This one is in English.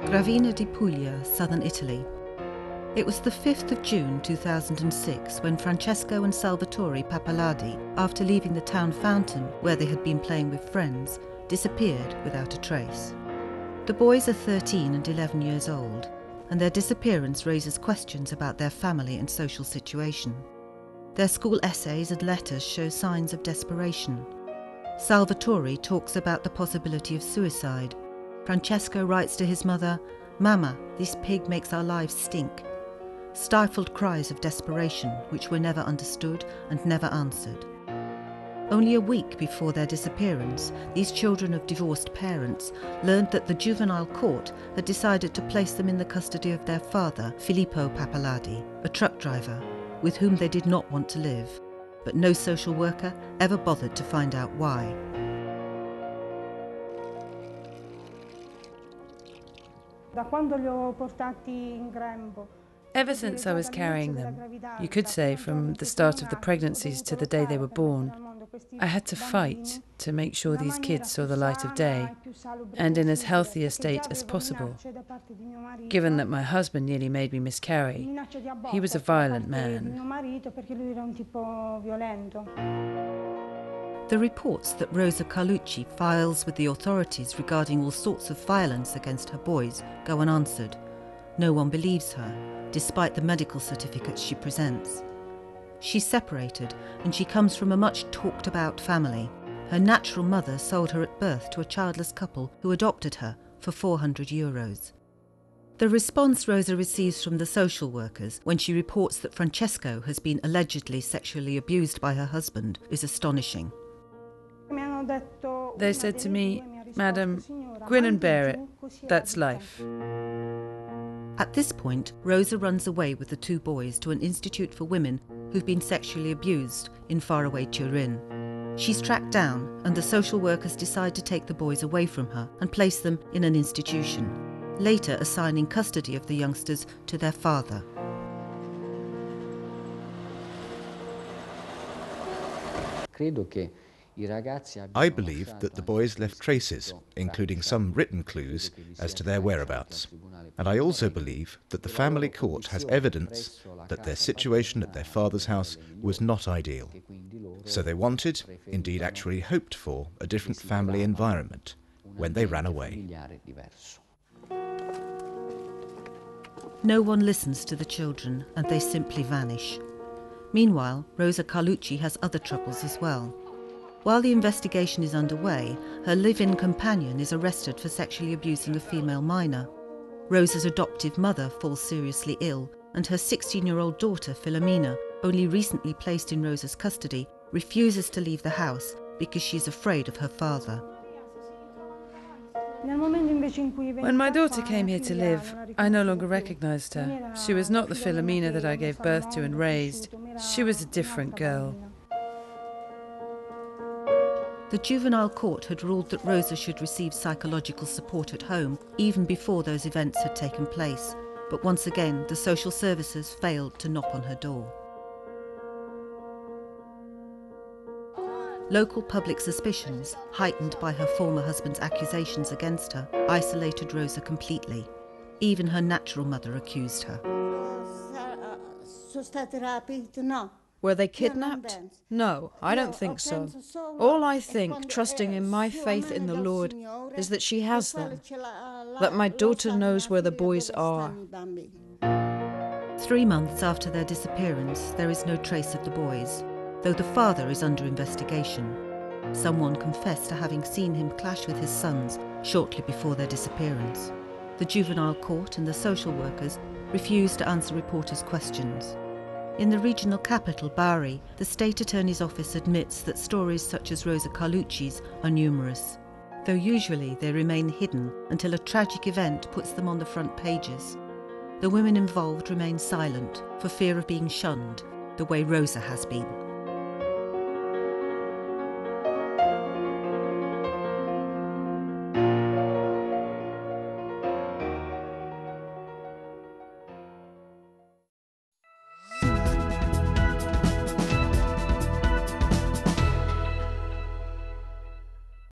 Gravina di Puglia, southern Italy. It was the 5th of June 2006 when Francesco and Salvatore Pappalardi, after leaving the town fountain where they had been playing with friends, disappeared without a trace. The boys are 13 and 11 years old, and their disappearance raises questions about their family and social situation. Their school essays and letters show signs of desperation. Salvatore talks about the possibility of suicide. Francesco writes to his mother, "Mama, this pig makes our lives stink." Stifled cries of desperation which were never understood and never answered. Only a week before their disappearance, these children of divorced parents learned that the juvenile court had decided to place them in the custody of their father, Filippo Pappalardi, a truck driver, with whom they did not want to live, but no social worker ever bothered to find out why. Ever since I was carrying them, you could say from the start of the pregnancies to the day they were born, I had to fight to make sure these kids saw the light of day and in as healthy a state as possible. Given that my husband nearly made me miscarry, he was a violent man. The reports that Rosa Carlucci files with the authorities regarding all sorts of violence against her boys go unanswered. No one believes her, despite the medical certificates she presents. She's separated, and she comes from a much talked about family. Her natural mother sold her at birth to a childless couple who adopted her for €400. The response Rosa receives from the social workers when she reports that Francesco has been allegedly sexually abused by her husband is astonishing. They said to me, "Madam, grin and bear it. That's life." At this point, Rosa runs away with the two boys to an institute for women who've been sexually abused in faraway Turin. She's tracked down, and the social workers decide to take the boys away from her and place them in an institution, later assigning custody of the youngsters to their father. I believe that the boys left traces, including some written clues, as to their whereabouts. And I also believe that the family court has evidence that their situation at their father's house was not ideal. So they wanted, indeed actually hoped for, a different family environment when they ran away. No one listens to the children, and they simply vanish. Meanwhile, Rosa Carlucci has other troubles as well. While the investigation is underway, her live-in companion is arrested for sexually abusing a female minor. Rosa's adoptive mother falls seriously ill, and her 16-year-old daughter, Filomena, only recently placed in Rosa's custody, refuses to leave the house because she's afraid of her father. When my daughter came here to live, I no longer recognised her. She was not the Filomena that I gave birth to and raised. She was a different girl. The juvenile court had ruled that Rosa should receive psychological support at home even before those events had taken place, but once again the social services failed to knock on her door. Local public suspicions, heightened by her former husband's accusations against her, isolated Rosa completely. Even her natural mother accused her. Were they kidnapped? No, I don't think so. All I think, trusting in my faith in the Lord, is that she has them, that my daughter knows where the boys are. 3 months after their disappearance, there is no trace of the boys, though the father is under investigation. Someone confessed to having seen him clash with his sons shortly before their disappearance. The juvenile court and the social workers refused to answer reporters' questions. In the regional capital, Bari, the state attorney's office admits that stories such as Rosa Carlucci's are numerous, though usually they remain hidden until a tragic event puts them on the front pages. The women involved remain silent for fear of being shunned, the way Rosa has been.